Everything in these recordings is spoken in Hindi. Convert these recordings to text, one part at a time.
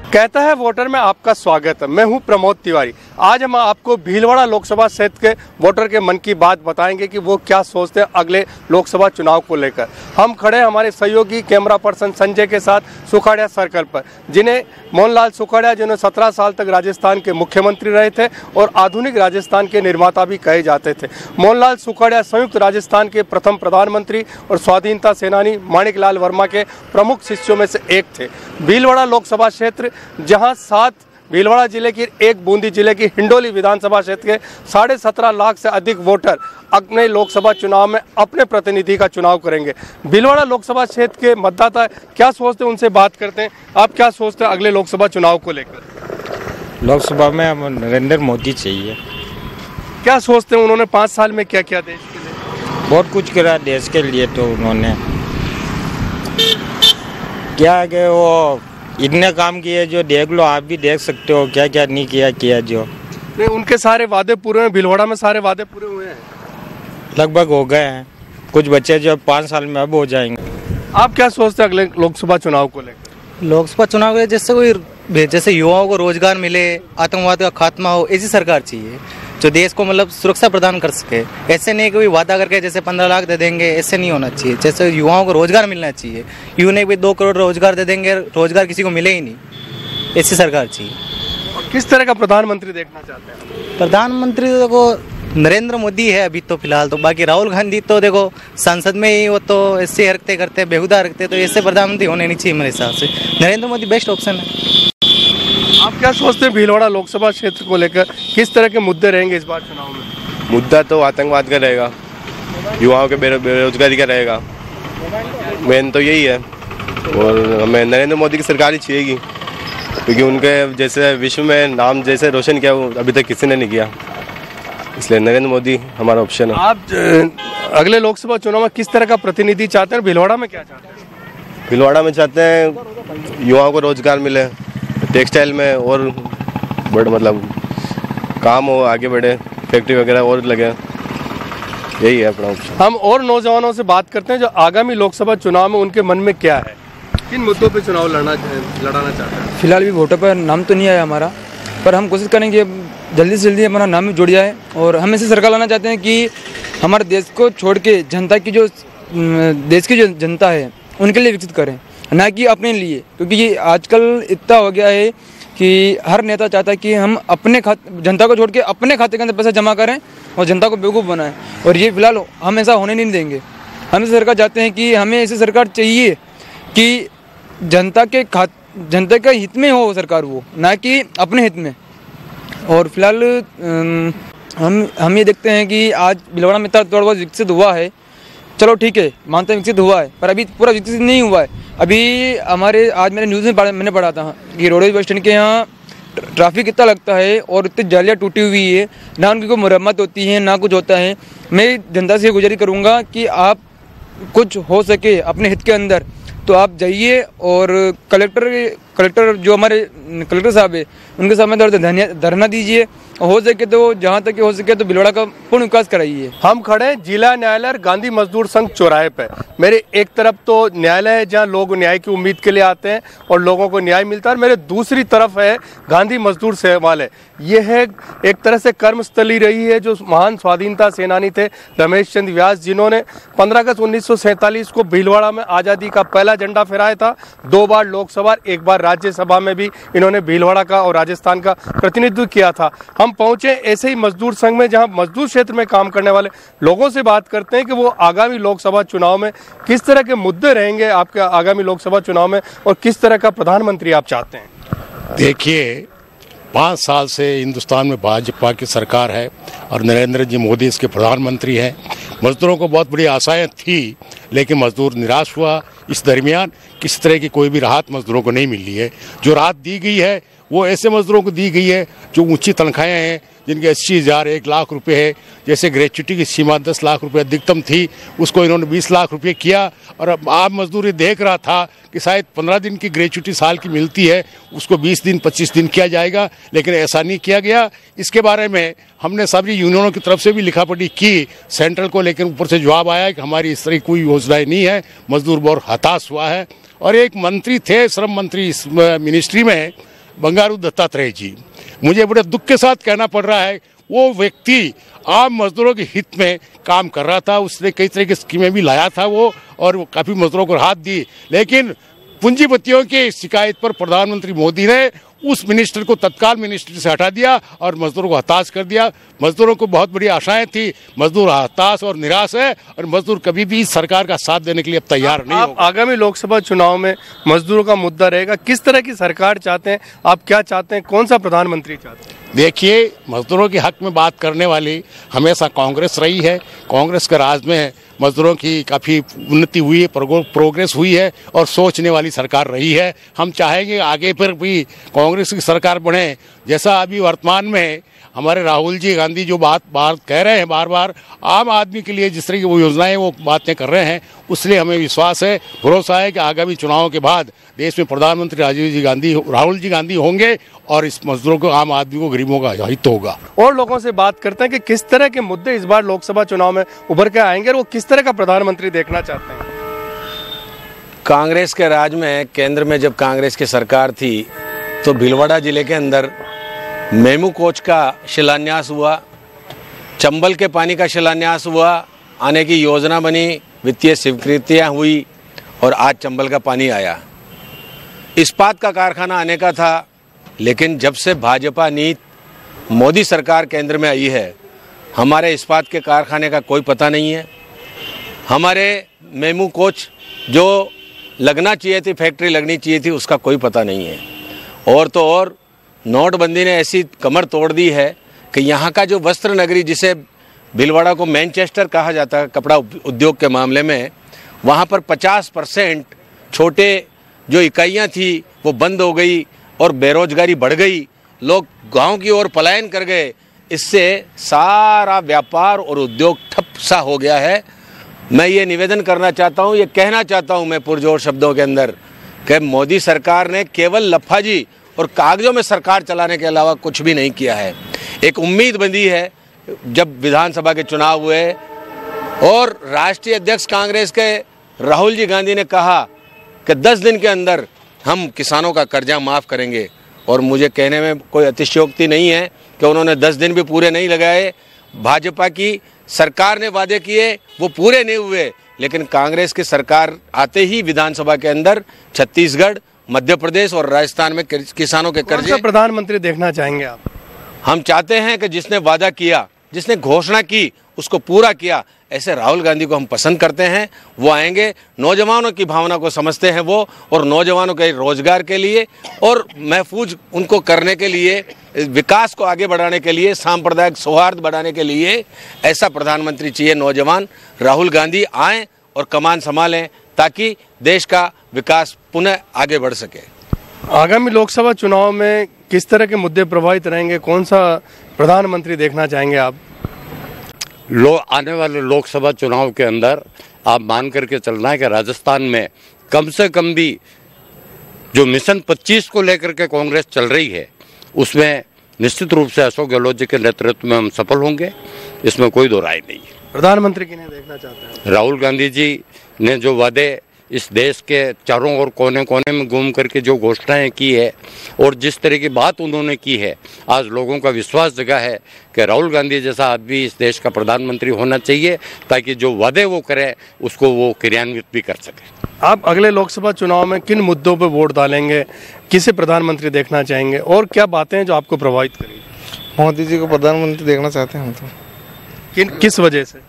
कहता है वोटर में आपका स्वागत है। मैं हूं प्रमोद तिवारी। आज हम आपको भीलवाड़ा लोकसभा क्षेत्र के वोटर के मन की बात बताएंगे कि वो क्या सोचते हैं अगले लोकसभा चुनाव को लेकर। हम खड़े हमारे सहयोगी कैमरा पर्सन संजय के साथ सुखाड़िया सर्कल पर, जिन्हें मोहनलाल सुखाड़िया, जिन्होंने 17 साल तक राजस्थान के मुख्यमंत्री रहे थे और आधुनिक राजस्थान के निर्माता भी कहे जाते थे। मोहनलाल सुखाड़िया संयुक्त राजस्थान के प्रथम प्रधानमंत्री और स्वाधीनता सेनानी माणिकलाल वर्मा के प्रमुख शिष्यों में से एक थे। भीलवाड़ा लोकसभा क्षेत्र, जहां 7 भीलवाड़ा जिले की, 1 बूंदी जिले की हिंडोली विधानसभा क्षेत्र के 17.5 लाख से अधिक वोटर अपने लोकसभा चुनाव में अपने प्रतिनिधि का चुनाव करेंगे। भीलवाड़ा लोकसभा क्षेत्र के मतदाता क्या सोचते हैं, उनसे बात करते हैं। आप क्या सोचते हैं अगले लोकसभा चुनाव को लेकर? लोकसभा में हम नरेंद्र मोदी चाहिए। क्या सोचते हैं उन्होंने 5 साल में क्या किया देश के लिए? बहुत कुछ करा देश के लिए। तो उन्होंने क्या कि वो इतने काम किए जो देख लो, आप भी देख सकते हो क्या क्या नहीं किया जो नहीं। उनके सारे वादे पूरे हुए, भीलवाड़ा में सारे वादे पूरे हुए हैं, लगभग हो गए हैं। कुछ बच्चे जो 5 साल में अब हो जाएंगे। आप क्या सोचते हैं अगले लोकसभा चुनाव को लेकर? लोकसभा चुनाव के जैसे युवाओं को रोजगार मिले, आतंकवाद का खात्मा हो, ऐसी सरकार चाहिए जो देश को मतलब सुरक्षा प्रदान कर सके। ऐसे नहीं कोई वादा करके जैसे 15 लाख दे देंगे, ऐसे नहीं होना चाहिए। जैसे युवाओं को रोजगार मिलना चाहिए। यूँ नहीं भाई 2 करोड़ रोजगार दे देंगे, रोजगार किसी को मिले ही नहीं, ऐसी सरकार चाहिए। और किस तरह का प्रधानमंत्री देखना चाहते हैं? प्रधानमंत्री तो देखो नरेंद्र मोदी है अभी तो फिलहाल तो। बाकी राहुल गांधी तो देखो संसद में ही वो तो ऐसे हरकतें करते, बेहुदा रखते, तो ऐसे प्रधानमंत्री होने नहीं चाहिए मेरे हिसाब से। नरेंद्र मोदी बेस्ट ऑप्शन है। आप क्या सोचते हैं भीलवाड़ा लोकसभा क्षेत्र को लेकर किस तरह के मुद्दे रहेंगे इस बार चुनाव में? मुद्दा तो आतंकवाद का रहेगा, युवाओं के बेरोजगारी का रहेगा, मेन तो यही है। और हमें नरेंद्र मोदी की सरकार ही चाहिएगी, क्योंकि उनके जैसे विश्व में नाम जैसे रोशन किया वो अभी तक किसी ने नहीं किया, इसलिए नरेंद्र मोदी हमारा ऑप्शन है। आप अगले लोकसभा चुनाव में किस तरह का प्रतिनिधि चाहते हैं? भीलवाड़ा में क्या चाहते हैं? भीलवाड़ा में चाहते हैं युवाओं को रोजगार मिले, टेक्सटाइल में और बड़े मतलब काम हो, आगे बढ़े, फैक्ट्री वगैरह और लगे, यही है अपना ऑप्शन। हम और नौजवानों से बात करते हैं जो आगामी लोकसभा चुनाव में उनके मन में क्या है, किन मुद्दों पे चुनाव लड़ाना चाहते हैं। फिलहाल भी वोटर पर नाम तो नहीं आया हमारा, पर हम कोशिश करेंगे जल्दी से जल्दी हमारा नाम भी जुड़ जाए। और हम ऐसी सरकार लाना चाहते हैं कि हमारे देश को छोड़ के जनता की जो देश की जो जनता है उनके लिए विकसित करें, ना कि अपने लिए। क्योंकि ये आजकल इतना हो गया है कि हर नेता चाहता है कि हम अपने जनता को छोड़ के अपने खाते के अंदर पैसा जमा करें और जनता को बेवकूफ़ बनाएं। और ये फिलहाल हम ऐसा होने नहीं देंगे। हम ऐसी सरकार चाहते हैं कि हमें ऐसी सरकार चाहिए कि जनता के हित में हो सरकार, वो ना कि अपने हित में। और फिलहाल हम ये देखते हैं कि आज भीलवाड़ा में थोड़ा बहुत विकसित हुआ है। चलो ठीक है, मानते हैं विकसित हुआ है, पर अभी पूरा विकसित नहीं हुआ है। अभी हमारे आज मेरे न्यूज़ में मैंने पढ़ा था कि रोडवेज बस स्टैंड के यहाँ ट्रैफिक इतना लगता है और इतनी जालियाँ टूटी हुई है, ना उनकी कोई मरम्मत होती है ना कुछ होता है। मैं जनता से गुजारिश करूँगा कि आप कुछ हो सके अपने हित के अंदर तो आप जाइए और कलेक्टर जो हमारे कलेक्टर साहब है उनके सामने धरना दीजिए। हो सके तो जहाँ तक हो सके तो भीलवाड़ा का पूर्ण विकास कराइए। हम खड़े जिला न्यायालय गांधी मजदूर संघ चौराहे पे। मेरे एक तरफ तो न्यायालय है जहाँ लोग न्याय की उम्मीद के लिए आते हैं और लोगों को न्याय मिलता है, और मेरे दूसरी तरफ है गांधी मजदूर सेवालय। ये है एक तरह से कर्मस्थली रही है जो महान स्वाधीनता सेनानी थे रमेश चंद्र व्यास, जिन्होंने 15 अगस्त 1947 को भीलवाड़ा में आज़ादी का पहला झंडा फहराया था। 2 बार लोकसभा, 1 बार राज्यसभा में भी इन्होंने भीलवाड़ा का और राजस्थान का प्रतिनिधित्व किया था। हम पहुंचे ऐसे ही मजदूर संघ में जहां मजदूर क्षेत्र में काम करने वाले लोगों से बात करते हैं कि वो आगामी लोकसभा चुनाव में किस तरह के मुद्दे रहेंगे आपके आगामी लोकसभा चुनाव में और किस तरह का प्रधानमंत्री आप चाहते हैं। देखिए, 5 साल से हिंदुस्तान में भाजपा की सरकार है और नरेंद्र जी मोदी इसके प्रधानमंत्री हैं। मजदूरों को बहुत बड़ी आशाएं थी, लेकिन मजदूर निराश हुआ। इस दरमियान किसी तरह की कोई भी राहत मजदूरों को नहीं मिली है। जो राहत दी गई है वो ऐसे मजदूरों को दी गई है जो ऊंची तनख्वाहें हैं, जिनके 80,000 1 लाख रुपए है। जैसे ग्रेच्युटी की सीमा 10 लाख रुपए अधिकतम थी, उसको इन्होंने 20 लाख रुपए किया। और अब आम मजदूर देख रहा था कि शायद 15 दिन की ग्रेच्युटी साल की मिलती है, उसको 20 दिन 25 दिन किया जाएगा, लेकिन ऐसा नहीं किया गया। इसके बारे में हमने सभी यूनियनों की तरफ से भी लिखापढ़ी की सेंट्रल को, लेकिन ऊपर से जवाब आया कि हमारी इस तरह कोई योजनाएं नहीं है। मजदूर बहुत हताश हुआ है। और एक मंत्री थे, श्रम मंत्री इस मिनिस्ट्री में, बंगारू दत्तात्रेय जी। मुझे बड़े दुख के साथ कहना पड़ रहा है, वो व्यक्ति आम मजदूरों के हित में काम कर रहा था। उसने कई तरह की स्कीमें भी लाया था वो, और वो काफ़ी मजदूरों को राहत दी। लेकिन पूंजीपतियों की शिकायत पर प्रधानमंत्री मोदी ने उस मिनिस्टर को तत्काल मिनिस्टर से हटा दिया और मजदूरों को हताश कर दिया। मजदूरों को बहुत बड़ी आशाएं थी, मजदूर हताश और निराश है, और मजदूर कभी भी सरकार का साथ देने के लिए अब तैयार नहीं होगा। आगामी लोकसभा चुनाव में मजदूरों का मुद्दा रहेगा, किस तरह की सरकार चाहते हैं आप, क्या चाहते हैं, कौन सा प्रधानमंत्री चाहते हैं? देखिए, मजदूरों के हक में बात करने वाली हमेशा कांग्रेस रही है। कांग्रेस के राज में मजदूरों की काफ़ी उन्नति हुई है, प्रोग्रेस हुई है, और सोचने वाली सरकार रही है। हम चाहेंगे आगे पर भी कांग्रेस की सरकार बने। जैसा अभी वर्तमान में हमारे राहुल जी गांधी जो बात कह रहे हैं बार बार, आम आदमी के लिए जिस तरह की वो योजनाएं वो बातें कर रहे हैं, उसलिए हमें विश्वास है, भरोसा है कि आगामी चुनावों के बाद देश में प्रधानमंत्री राहुल जी गांधी होंगे, और इस मजदूरों को, आम आदमी को, गरीबों का हित होगा। और लोगों से बात करते हैं कि किस तरह के मुद्दे इस बार लोकसभा चुनाव में उभर के आएंगे और वो किस तरह का प्रधानमंत्री देखना चाहते हैं। कांग्रेस के राज में, केंद्र में जब कांग्रेस की सरकार थी, तो भीलवाड़ा जिले के अंदर मेमू कोच का शिलान्यास हुआ, चंबल के पानी का शिलान्यास हुआ, आने की योजना बनी, वित्तीय स्वीकृतियाँ हुई, और आज चंबल का पानी आया। इस्पात का कारखाना आने का था, लेकिन जब से भाजपा नीति मोदी सरकार केंद्र में आई है, हमारे इस्पात के कारखाने का कोई पता नहीं है। हमारे मेमू कोच जो लगना चाहिए थी, फैक्ट्री लगनी चाहिए थी, उसका कोई पता नहीं है। और तो और नोटबंदी ने ऐसी कमर तोड़ दी है कि यहाँ का जो वस्त्र नगरी, जिसे भीलवाड़ा को मैनचेस्टर कहा जाता है कपड़ा उद्योग के मामले में, वहाँ पर 50% छोटे जो इकाइयाँ थी वो बंद हो गई और बेरोजगारी बढ़ गई। लोग गांव की ओर पलायन कर गए। इससे सारा व्यापार और उद्योग ठप सा हो गया है। मैं ये निवेदन करना चाहता हूँ, ये कहना चाहता हूँ मैं पुरजोर शब्दों के अंदर, कि मोदी सरकार ने केवल लफाजी और कागजों में सरकार चलाने के अलावा कुछ भी नहीं किया है। एक उम्मीद बंधी है, जब विधानसभा के चुनाव हुए और राष्ट्रीय अध्यक्ष कांग्रेस के राहुल जी गांधी ने कहा कि 10 दिन के अंदर हम किसानों का कर्जा माफ़ करेंगे, और मुझे कहने में कोई अतिशयोक्ति नहीं है कि उन्होंने 10 दिन भी पूरे नहीं लगाए। भाजपा की सरकार ने वादे किए, वो पूरे नहीं हुए, लेकिन कांग्रेस की सरकार आते ही विधानसभा के अंदर छत्तीसगढ़, मध्य प्रदेश और राजस्थान में किसानों के कर्जे। प्रधानमंत्री देखना चाहेंगे आप? हम चाहते हैं कि जिसने वादा किया, जिसने घोषणा की, उसको पूरा किया। ऐसे राहुल गांधी को हम पसंद करते हैं। वो आएंगे, नौजवानों की भावना को समझते हैं वो, और नौजवानों के रोजगार के लिए और महफूज उनको करने के लिए, विकास को आगे बढ़ाने के लिए, सांप्रदायिक सौहार्द बढ़ाने के लिए ऐसा प्रधानमंत्री चाहिए। नौजवान राहुल गांधी आएँ और कमान संभालें, ताकि देश का विकास पुनः आगे बढ़ सके। आगामी लोकसभा चुनाव में किस तरह के मुद्दे प्रभावित रहेंगे, कौन सा प्रधानमंत्री देखना चाहेंगे आप? आने वाले लोकसभा चुनाव के अंदर आप मान करके चलना है कि राजस्थान में कम से कम भी जो मिशन 25 को लेकर के कांग्रेस चल रही है, उसमें निश्चित रूप से अशोक गहलोत जी के नेतृत्व में हम सफल होंगे, इसमें कोई दो राय नहीं है। प्रधानमंत्री किन्हें देखना चाहते हैं? राहुल गांधी जी ने जो वादे इस देश के चारों ओर कोने कोने में घूम करके जो घोषणाएं की है और जिस तरह की बात उन्होंने की है, आज लोगों का विश्वास जगा है कि राहुल गांधी जैसा आदमी इस देश का प्रधानमंत्री होना चाहिए, ताकि जो वादे वो करे उसको वो क्रियान्वित भी कर सके। आप अगले लोकसभा चुनाव में किन मुद्दों पर वोट डालेंगे, किसे प्रधानमंत्री देखना चाहेंगे, और क्या बातें हैं जो आपको प्रभावित करेंगी? मोदी जी को प्रधानमंत्री देखना चाहते हैं हम तो। किस वजह से?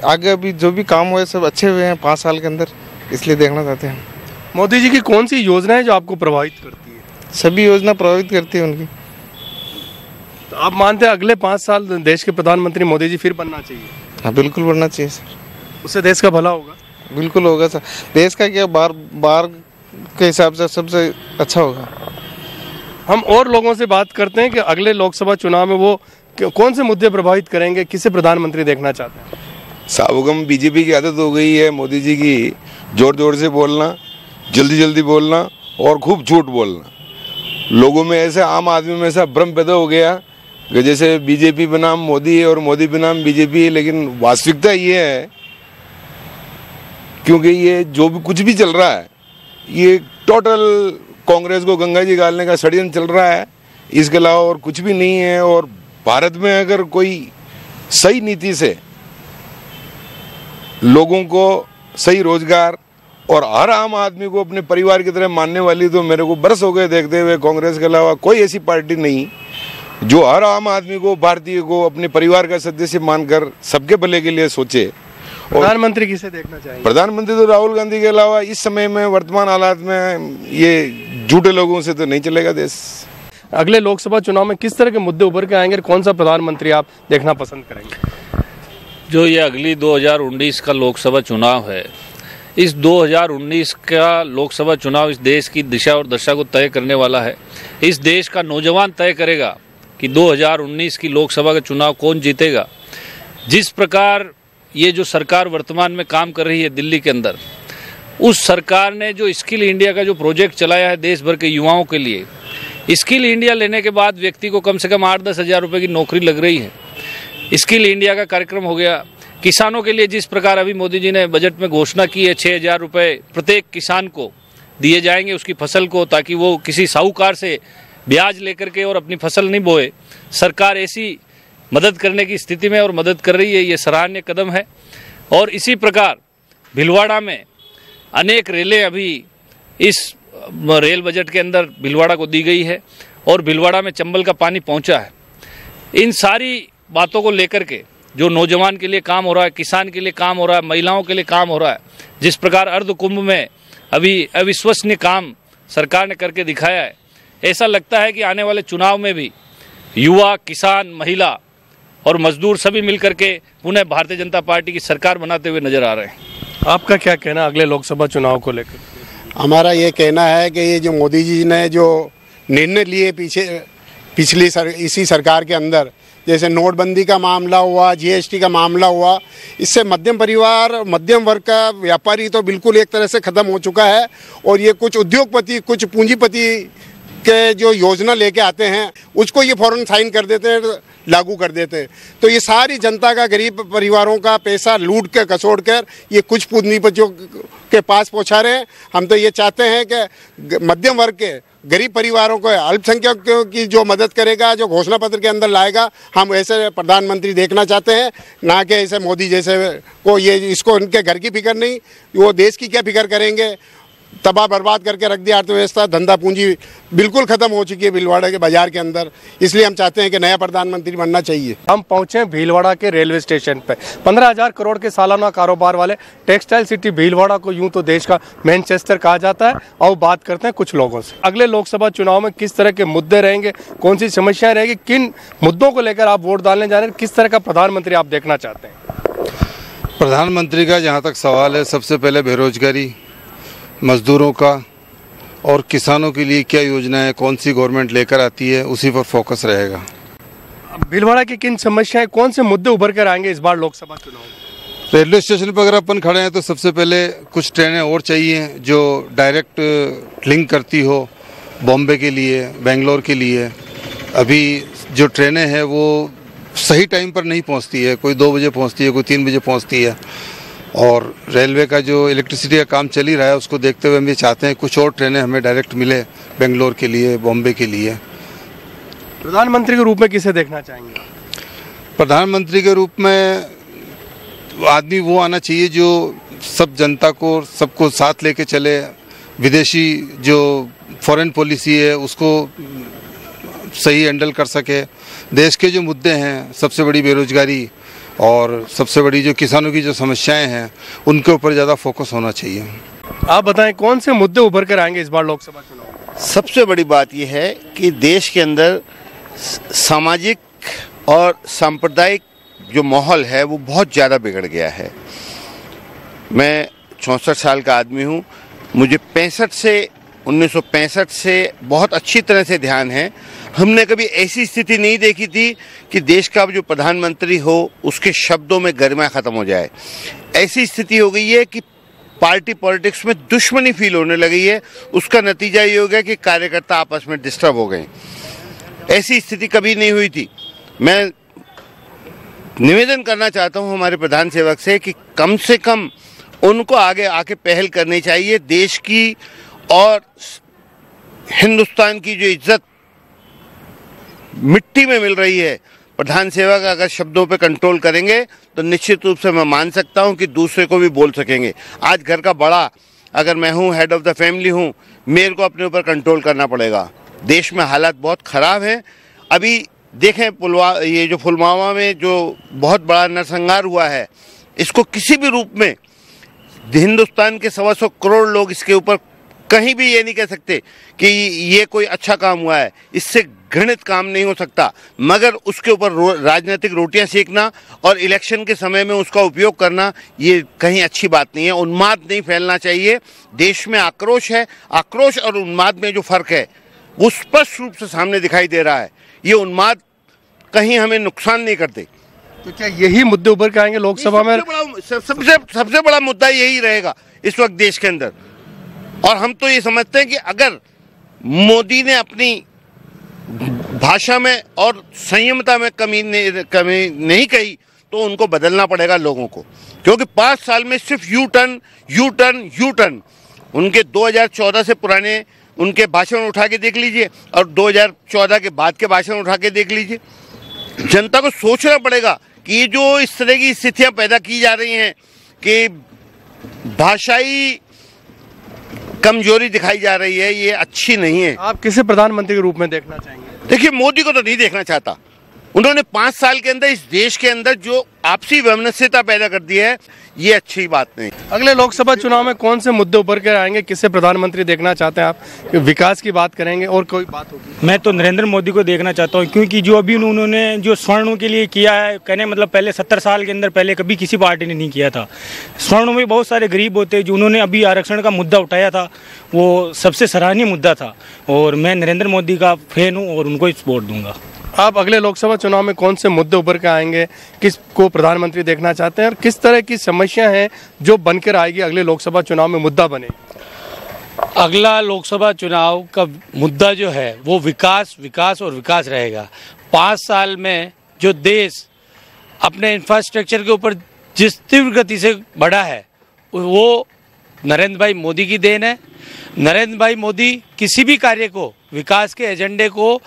आगे अभी जो भी काम हुए सब अच्छे हुए हैं 5 साल के अंदर, इसलिए देखना चाहते हैं। मोदी जी की कौन सी योजना है जो आपको प्रभावित करती है? सभी योजना प्रभावित करती है उनकी। तो आप मानते हैं अगले 5 साल देश के प्रधानमंत्री मोदी जी फिर बनना चाहिए? हाँ, बिल्कुल बनना चाहिए सर। उससे देश का भला होगा? बिल्कुल होगा सर। देश का क्या, बार के हिसाब से सबसे अच्छा होगा। हम और लोगों से बात करते हैं कि अगले लोकसभा चुनाव में वो कौन से मुद्दे प्रभावित करेंगे, किसे प्रधानमंत्री देखना चाहते हैं? साबुगम बीजेपी की आदत हो गई है मोदी जी की, जोर जोर से बोलना, जल्दी जल्दी बोलना और खूब झूठ बोलना। लोगों में ऐसा, आम आदमी में ऐसा भ्रम पैदा हो गया कि जैसे बीजेपी बनाम मोदी है और मोदी बनाम बीजेपी है, लेकिन वास्तविकता ये है, क्योंकि ये जो भी कुछ भी चल रहा है ये टोटल कांग्रेस को गंगा जी गालने का षड्यंत्र चल रहा है, इसके अलावा और कुछ भी नहीं है। और भारत में अगर कोई सही नीति से लोगों को सही रोजगार और हर आम आदमी को अपने परिवार की तरह मानने वाली, तो मेरे को बरस हो गए देखते हुए कांग्रेस के अलावा कोई ऐसी पार्टी नहीं जो हर आम आदमी को, भारतीय को अपने परिवार का सदस्य मानकर सबके भले के लिए सोचे। प्रधानमंत्री किसे देखना चाहिए? प्रधानमंत्री तो राहुल गांधी के अलावा इस समय में वर्तमान हालात में ये झूठे लोगों से तो नहीं चलेगा देश। अगले लोकसभा चुनाव में किस तरह के मुद्दे उभर के आएंगे, कौन सा प्रधानमंत्री आप देखना पसंद करेंगे? जो ये अगली 2019 का लोकसभा चुनाव है, इस 2019 का लोकसभा चुनाव इस देश की दिशा और दशा को तय करने वाला है। इस देश का नौजवान तय करेगा कि 2019 की लोकसभा का चुनाव कौन जीतेगा। जिस प्रकार ये जो सरकार वर्तमान में काम कर रही है दिल्ली के अंदर, उस सरकार ने जो स्किल इंडिया का जो प्रोजेक्ट चलाया है देश भर के युवाओं के लिए, स्किल इंडिया लेने के बाद व्यक्ति को कम से कम 8-10 हज़ार रुपये की नौकरी लग रही है। स्किल इंडिया का कार्यक्रम हो गया। किसानों के लिए जिस प्रकार अभी मोदी जी ने बजट में घोषणा की है, 6,000 रुपये प्रत्येक किसान को दिए जाएंगे उसकी फसल को, ताकि वो किसी साहूकार से ब्याज लेकर के और अपनी फसल नहीं बोए। सरकार ऐसी मदद करने की स्थिति में और मदद कर रही है, ये सराहनीय कदम है। और इसी प्रकार भिलवाड़ा में अनेक रेलें अभी इस रेल बजट के अंदर भिलवाड़ा को दी गई है और भिलवाड़ा में चंबल का पानी पहुंचा है। इन सारी बातों को लेकर के जो नौजवान के लिए काम हो रहा है, किसान के लिए काम हो रहा है, महिलाओं के लिए काम हो रहा है, जिस प्रकार अर्ध कुंभ में अभी अविश्वसनीय काम सरकार ने करके दिखाया है, ऐसा लगता है कि आने वाले चुनाव में भी युवा, किसान, महिला और मजदूर सभी मिलकर के पुनः भारतीय जनता पार्टी की सरकार बनाते हुए नजर आ रहे हैं। आपका क्या कहना अगले लोकसभा चुनाव को लेकर? हमारा ये कहना है कि ये जो मोदी जी ने जो निर्णय लिए पिछली इसी सरकार के अंदर, जैसे नोटबंदी का मामला हुआ, जीएसटी का मामला हुआ, इससे मध्यम परिवार, मध्यम वर्ग का व्यापारी तो बिल्कुल एक तरह से ख़त्म हो चुका है। और ये कुछ उद्योगपति, कुछ पूंजीपति के जो योजना लेके आते हैं उसको ये फौरन साइन कर देते हैं, लागू कर देते हैं। तो ये सारी जनता का, गरीब परिवारों का पैसा लूट कर, कसोड़ कर ये कुछ पूंजीपतियों के पास पहुंचा रहे हैं। हम तो ये चाहते हैं कि मध्यम वर्ग के, गरीब परिवारों को, अल्पसंख्यकों की जो मदद करेगा, जो घोषणा पत्र के अंदर लाएगा, हम ऐसे प्रधानमंत्री देखना चाहते हैं, ना कि ऐसे मोदी जैसे को। ये इसको उनके घर की फिक्र नहीं, वो देश की क्या फिक्र करेंगे। तबाह बर्बाद करके रख दिया अर्थव्यवस्था, धंधा पूंजी बिल्कुल खत्म हो चुकी है भीलवाड़ा के बाजार के अंदर। इसलिए हम चाहते हैं कि नया प्रधानमंत्री बनना चाहिए। हम पहुंचे भीलवाड़ा के रेलवे स्टेशन पे। 15,000 करोड़ के सालाना कारोबार वाले टेक्सटाइल सिटी भीलवाड़ा को यूं तो देश का मैनचेस्टर कहा जाता है। और बात करते हैं कुछ लोगों से। अगले लोकसभा चुनाव में किस तरह के मुद्दे रहेंगे, कौन सी समस्याएं रहेगी, किन मुद्दों को लेकर आप वोट डालने जा रहे हैं, किस तरह का प्रधानमंत्री आप देखना चाहते हैं? प्रधानमंत्री का जहाँ तक सवाल है, सबसे पहले बेरोजगारी, मजदूरों का और किसानों के लिए क्या योजनाएं कौन सी गवर्नमेंट लेकर आती है, उसी पर फोकस रहेगा। भीलवाड़ा की किन समस्याएं, कौन से मुद्दे उभर कर आएंगे इस बार लोकसभा चुनाव में? रेलवे स्टेशन पर अगर अपन खड़े हैं तो सबसे पहले कुछ ट्रेनें और चाहिए जो डायरेक्ट लिंक करती हो बॉम्बे के लिए, बेंगलोर के लिए। अभी जो ट्रेनें हैं वो सही टाइम पर नहीं पहुंचती है, कोई 2 बजे पहुंचती है, कोई 3 बजे पहुंचती है। और रेलवे का जो इलेक्ट्रिसिटी का काम चल ही रहा है, उसको देखते हुए हम ये चाहते हैं कुछ और ट्रेनें हमें डायरेक्ट मिले बेंगलोर के लिए, बॉम्बे के लिए। प्रधानमंत्री के रूप में किसे देखना चाहेंगे? प्रधानमंत्री के रूप में आदमी वो आना चाहिए जो सब जनता को, सबको साथ लेके चले। विदेशी जो फॉरेन पॉलिसी है उसको सही हैंडल कर सके। देश के जो मुद्दे हैं, सबसे बड़ी बेरोजगारी और सबसे बड़ी जो किसानों की जो समस्याएं हैं, उनके ऊपर ज़्यादा फोकस होना चाहिए। आप बताएं कौन से मुद्दे उभर कर आएंगे इस बार लोकसभा चुनाव? सबसे बड़ी बात यह है कि देश के अंदर सामाजिक और सांप्रदायिक जो माहौल है वो बहुत ज़्यादा बिगड़ गया है। मैं 64 साल का आदमी हूँ। मुझे 1965 से बहुत अच्छी तरह से ध्यान है। हमने कभी ऐसी स्थिति नहीं देखी थी कि देश का जो प्रधानमंत्री हो उसके शब्दों में गरिमा ख़त्म हो जाए। ऐसी स्थिति हो गई है कि पार्टी पॉलिटिक्स में दुश्मनी फील होने लगी है। उसका नतीजा ये हो गया कि कार्यकर्ता आपस में डिस्टर्ब हो गए। ऐसी स्थिति कभी नहीं हुई थी। मैं निवेदन करना चाहता हूँ हमारे प्रधान सेवक से कि कम से कम उनको आगे आके पहल करनी चाहिए देश की और हिंदुस्तान की जो इज्जत मिट्टी में मिल रही है, प्रधान सेवक अगर शब्दों पे कंट्रोल करेंगे तो निश्चित रूप से मैं मान सकता हूं कि दूसरे को भी बोल सकेंगे। आज घर का बड़ा अगर मैं हूं, हेड ऑफ द फैमिली हूं, मेरे को अपने ऊपर कंट्रोल करना पड़ेगा। देश में हालात बहुत ख़राब हैं। अभी देखें ये जो पुलवामा में जो बहुत बड़ा नरसंहार हुआ है, इसको किसी भी रूप में हिंदुस्तान के 125 करोड़ लोग इसके ऊपर कहीं भी ये नहीं कह सकते कि ये कोई अच्छा काम हुआ है। इससे घृणित काम नहीं हो सकता, मगर उसके ऊपर राजनीतिक रोटियां सेकना और इलेक्शन के समय में उसका उपयोग करना ये कहीं अच्छी बात नहीं है। उन्माद नहीं फैलना चाहिए। देश में आक्रोश है, आक्रोश और उन्माद में जो फर्क है वो स्पष्ट रूप से सामने दिखाई दे रहा है। ये उन्माद कहीं हमें नुकसान नहीं करते। तो क्या यही मुद्दे उभर के आएंगे लोकसभा में? सबसे बड़ा मुद्दा यही रहेगा इस वक्त देश के अंदर। और हम तो ये समझते हैं कि अगर मोदी ने अपनी भाषा में और संयमता में कमी नहीं कही तो उनको बदलना पड़ेगा लोगों को, क्योंकि 5 साल में सिर्फ यू टर्न उनके 2014 से पुराने उनके भाषण उठा के देख लीजिए और 2014 के बाद के भाषण उठा के देख लीजिए। जनता को सोचना पड़ेगा कि ये जो इस तरह की स्थितियां पैदा की जा रही हैं कि भाषाई कमजोरी दिखाई जा रही है, ये अच्छी नहीं है। आप किसे प्रधानमंत्री के रूप में देखना चाहेंगे? देखिए, मोदी को तो नहीं देखना चाहता। उन्होंने 5 साल के अंदर इस देश के अंदर जो आपसी वैमनस्यता पैदा कर दी है, ये अच्छी बात नहीं। अगले लोकसभा चुनाव में कौन से मुद्दे उभर कर आएंगे? किसे प्रधानमंत्री देखना चाहते हैं आप? विकास की बात करेंगे और कोई बात होगी? मैं तो नरेंद्र मोदी को देखना चाहता हूँ, क्योंकि जो अभी उन्होंने जो स्वर्णों के लिए किया है, कहने मतलब पहले 70 साल के अंदर पहले कभी किसी पार्टी ने नहीं किया था। स्वर्णों में बहुत सारे गरीब होते हैं, जो उन्होंने अभी आरक्षण का मुद्दा उठाया था वो सबसे सराहनीय मुद्दा था। और मैं नरेंद्र मोदी का फैन हूँ और उनको ही सपोर्ट दूंगा। आप अगले लोकसभा चुनाव में कौन से मुद्दे उभर के आएंगे? किसको प्रधानमंत्री देखना चाहते हैं और किस तरह की समस्या है जो बनकर आएगी अगले लोकसभा चुनाव में मुद्दा बने? अगला लोकसभा चुनाव का मुद्दा जो है वो विकास और विकास रहेगा। 5 साल में जो देश अपने इंफ्रास्ट्रक्चर के ऊपर जिस तीव्र गति से बढ़ा है वो नरेंद्र भाई मोदी की देन है। नरेंद्र भाई मोदी किसी भी कार्य को, विकास के एजेंडे को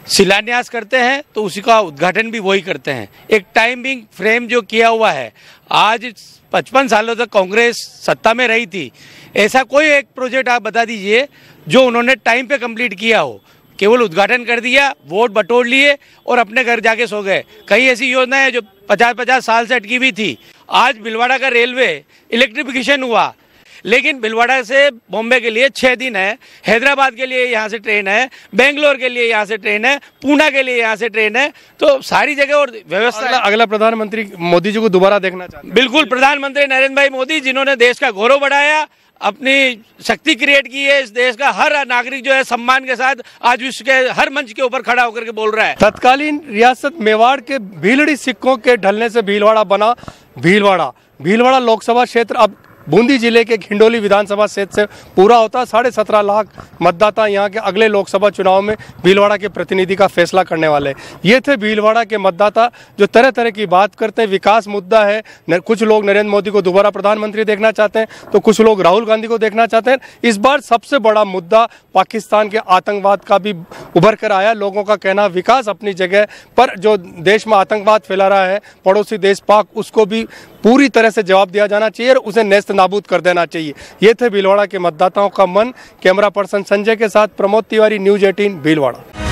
शिलान्यास करते हैं तो उसी का उद्घाटन भी वही करते हैं। एक टाइमिंग फ्रेम जो किया हुआ है, आज 55 सालों तक कांग्रेस सत्ता में रही थी, ऐसा कोई एक प्रोजेक्ट आप बता दीजिए जो उन्होंने टाइम पे कंप्लीट किया हो। केवल उद्घाटन कर दिया, वोट बटोर लिए और अपने घर जाके सो गए। कई ऐसी योजनाएं हैं जो 50-50 साल से अटकी हुई थी। आज भीलवाड़ा का रेलवे इलेक्ट्रिफिकेशन हुआ, लेकिन भीलवाड़ा से बॉम्बे के लिए 6 दिन है, हैदराबाद के लिए यहाँ से ट्रेन है, बेंगलोर के लिए यहाँ से ट्रेन है, पूना के लिए यहाँ से ट्रेन है, तो सारी जगह और व्यवस्था। अगला प्रधानमंत्री मोदी जी को दोबारा देखना चाहते हैं? बिल्कुल, प्रधानमंत्री नरेंद्र भाई मोदी, जिन्होंने देश का गौरव बढ़ाया, अपनी शक्ति क्रिएट की है। इस देश का हर नागरिक जो है सम्मान के साथ आज विश्व के हर मंच के ऊपर खड़ा होकर के बोल रहा है। तत्कालीन रियासत मेवाड़ के भीलड़ी सिक्कों के ढलने से भीलवाड़ा बना भीलवाड़ा लोकसभा क्षेत्र अब बूंदी जिले के खिंडोली विधानसभा क्षेत्र से पूरा होता है। 17.5 लाख मतदाता यहाँ के अगले लोकसभा चुनाव में भीलवाड़ा के प्रतिनिधि का फैसला करने वाले। ये थे भीलवाड़ा के मतदाता जो तरह तरह की बात करते हैं। विकास मुद्दा है, कुछ लोग नरेंद्र मोदी को दोबारा प्रधानमंत्री देखना चाहते हैं तो कुछ लोग राहुल गांधी को देखना चाहते हैं। इस बार सबसे बड़ा मुद्दा पाकिस्तान के आतंकवाद का भी उभर कर आया। लोगों का कहना विकास अपनी जगह, पर जो देश में आतंकवाद फैला रहा है पड़ोसी देश पाक, उसको भी पूरी तरह से जवाब दिया जाना चाहिए और उसे नेस्त नाबूद कर देना चाहिए। ये थे भीलवाड़ा के मतदाताओं का मन। कैमरा पर्सन संजय के साथ प्रमोद तिवारी, न्यूज़ 18 भीलवाड़ा।